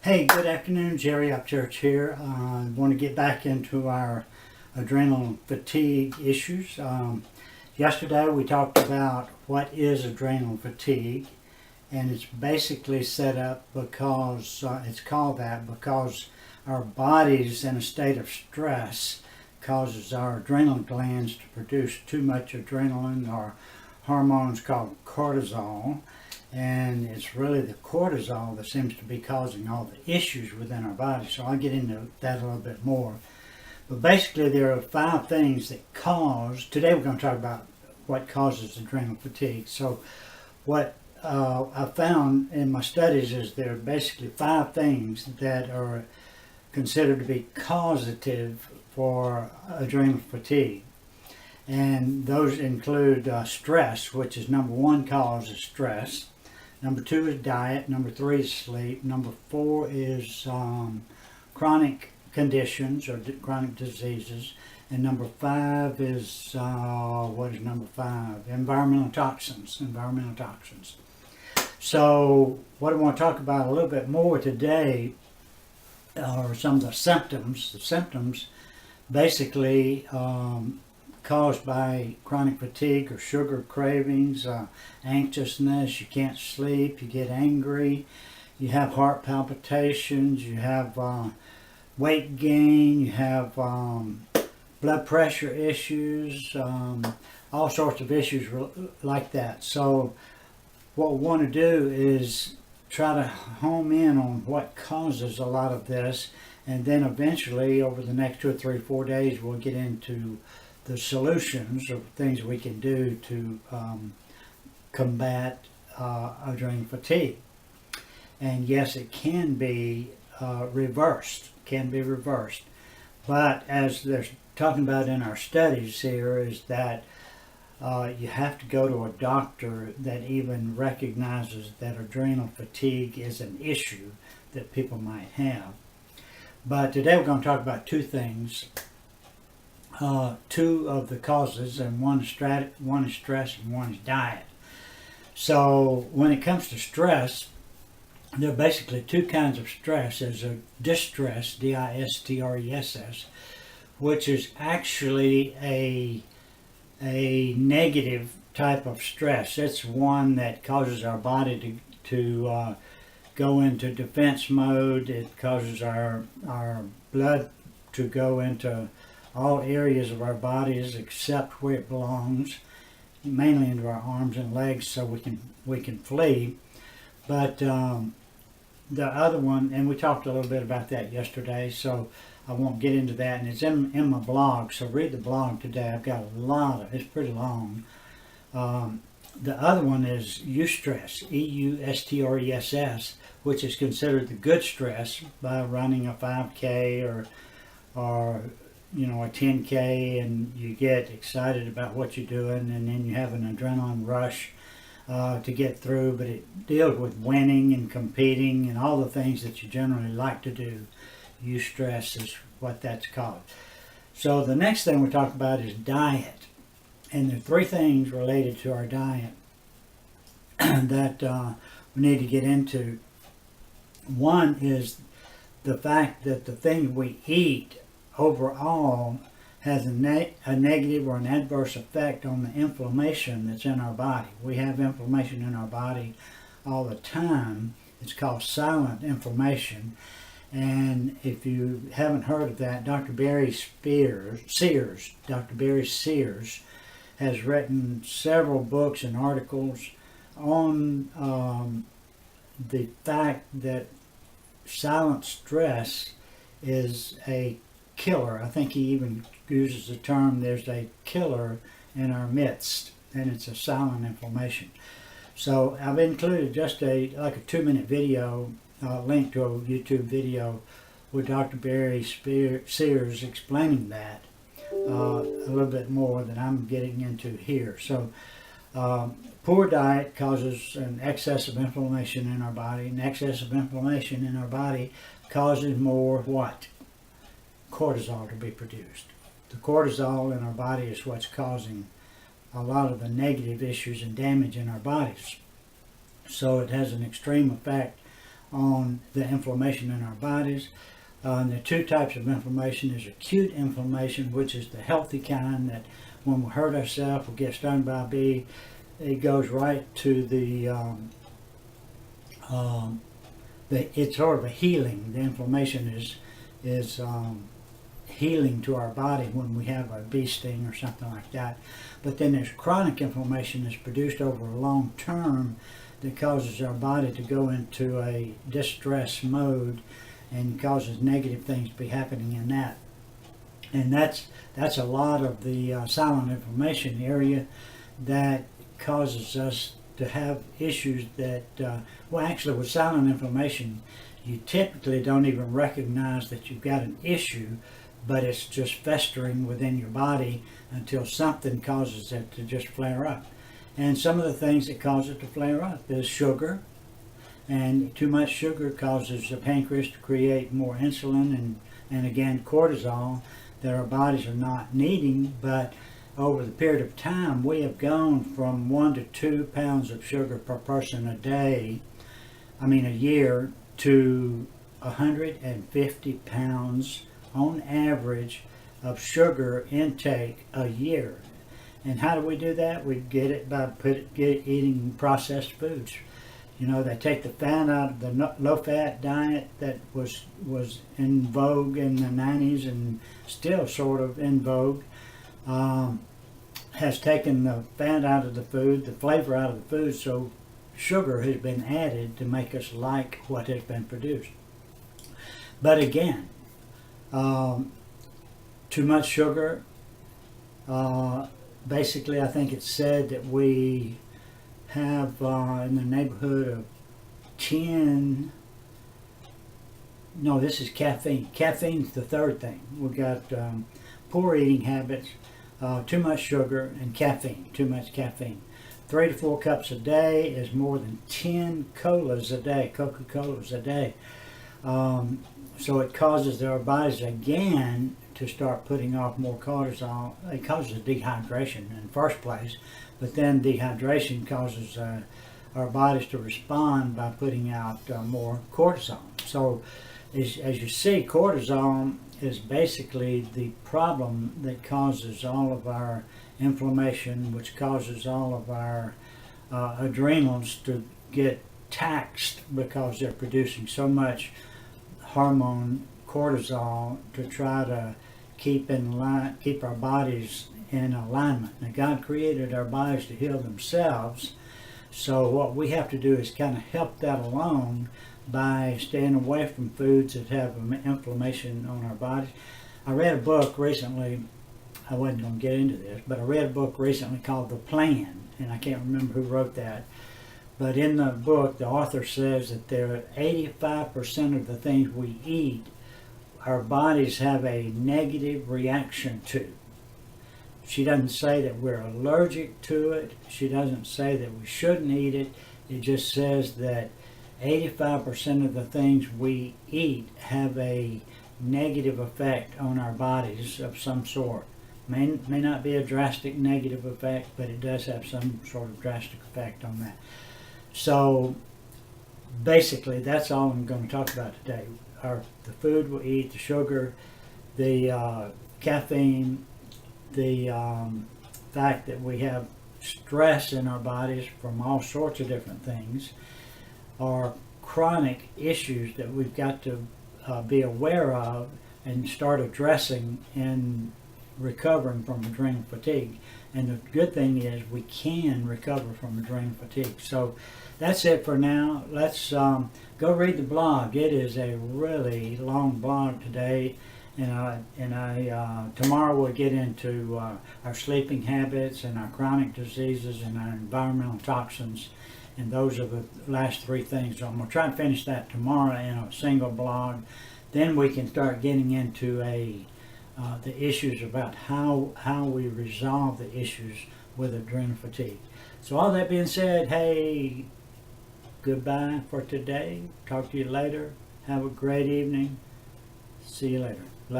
Hey, good afternoon. Jerry Upchurch here. I want to get back into our adrenal fatigue issues. Yesterday we talked about what is adrenal fatigue, and it's basically set up because it's called that because our body's in a state of stress causes our adrenal glands to produce too much adrenaline or hormones called cortisol. And it's really the cortisol that seems to be causing all the issues within our body. So I'll get into that a little bit more. But basically there are 5 things that cause, today we're going to talk about what causes adrenal fatigue. So what I found in my studies is there are basically 5 things that are considered to be causative for adrenal fatigue. And those include stress, which is number 1 cause is stress. Number 2 is diet. Number 3 is sleep. Number 4 is chronic conditions or chronic diseases. And number 5 is, what is number 5? Environmental toxins. Environmental toxins. So what I want to talk about a little bit more today are some of the symptoms. The symptoms basically caused by chronic fatigue or sugar cravings, anxiousness, you can't sleep, you get angry, you have heart palpitations, you have weight gain, you have blood pressure issues, all sorts of issues like that. So what we want to do is try to home in on what causes a lot of this, and then eventually over the next 2 or 3 or 4 days we'll get into the solutions or things we can do to combat adrenal fatigue. And yes, it can be reversed. But as they're talking about in our studies here is that you have to go to a doctor that even recognizes that adrenal fatigue is an issue that people might have. But today we're going to talk about 2 things. 2 of the causes, and one is stress and one is diet. So when it comes to stress, there are basically 2 kinds of stress. There's a distress, D-I-S-T-R-E-S-S, which is actually a negative type of stress. It's one that causes our body to go into defense mode. It causes our blood to go into all areas of our bodies except where it belongs, mainly into our arms and legs, so we can flee. But the other one, and we talked a little bit about that yesterday, so I won't get into that, and it's in my blog, so read the blog today. I've got a lot of it's pretty long. The other one is eustress, E-U-S-T-R-E-S-S, which is considered the good stress by running a 5K or a 10K, and you get excited about what you're doing, and then you have an adrenaline rush to get through, but it deals with winning and competing and all the things that you generally like to do. Eustress is what that's called. So the next thing we talk about is diet, and there are 3 things related to our diet that we need to get into. One is the fact that the things we eat overall has a negative or an adverse effect on the inflammation that's in our body. We have inflammation in our body all the time. It's called silent inflammation. And if you haven't heard of that, Dr. Barry Sears has written several books and articles on the fact that silent stress is a killer. I think he even uses the term, there's a killer in our midst, and it's a silent inflammation. So I've included just like a 2-minute video, link to a YouTube video with Dr. Barry Sears explaining that a little bit more than I'm getting into here. So poor diet causes an excess of inflammation in our body, and excess of inflammation in our body causes more what? Cortisol to be produced. The cortisol in our body is what's causing a lot of the negative issues and damage in our bodies. So it has an extreme effect on the inflammation in our bodies. And the two types of inflammation is acute inflammation, which is the healthy kind, that when we hurt ourselves, we get stung by a bee, it goes right to it's sort of a healing. The inflammation is healing to our body when we have a bee sting or something like that. But then there's chronic inflammation that's produced over a long term that causes our body to go into a distress mode and causes negative things to be happening in that. And that's a lot of the silent inflammation area that causes us to have issues that, well, actually with silent inflammation, you typically don't even recognize that you've got an issue, but it's just festering within your body until something causes it to just flare up. And some of the things that cause it to flare up is sugar, and too much sugar causes the pancreas to create more insulin and again cortisol that our bodies are not needing. But over the period of time, we have gone from 1 to 2 pounds of sugar per person a year, to 150 pounds on average of sugar intake a year. And how do we do that? We get it by eating processed foods. You know, they take the fat out of the low-fat diet that was in vogue in the 90s and still sort of in vogue. Has taken the fat out of the food, the flavor out of the food, so sugar has been added to make us like what has been produced. But again, too much sugar, basically I think it's said that we have in the neighborhood of 10, no, this is caffeine. Caffeine's the third thing. We've got poor eating habits, too much sugar, and caffeine, too much caffeine. 3 to 4 cups a day is more than 10 colas a day, Coca-Colas a day. So it causes our bodies again to start putting off more cortisol. It causes dehydration in the first place, but then dehydration causes our bodies to respond by putting out more cortisol. So as you see, cortisol is basically the problem that causes all of our inflammation, which causes all of our adrenals to get taxed because they're producing so much hormone cortisol to try to keep our bodies in alignment. Now, God created our bodies to heal themselves, so what we have to do is kind of help that along by staying away from foods that have inflammation on our bodies. I read a book recently, I wasn't going to get into this, but I read a book recently called The Plan, and I can't remember who wrote that. But in the book, the author says that there are 85% of the things we eat, our bodies have a negative reaction to. She doesn't say that we're allergic to it. She doesn't say that we shouldn't eat it. It just says that 85% of the things we eat have a negative effect on our bodies of some sort. May not be a drastic negative effect, but it does have some sort of drastic effect on that. So basically, that's all I'm going to talk about today. The food we eat, the sugar, the caffeine, the fact that we have stress in our bodies from all sorts of different things, are chronic issues that we've got to be aware of and start addressing in recovering from adrenal fatigue. And the good thing is we can recover from adrenal fatigue. So that's it for now. Let's go read the blog. It is a really long blog today, and tomorrow we'll get into our sleeping habits and our chronic diseases and our environmental toxins, and those are the last 3 things. So I'm going to try and finish that tomorrow in a single blog. Then we can start getting into the issues about how we resolve the issues with adrenal fatigue. So all that being said, hey, goodbye for today. Talk to you later. Have a great evening. See you later.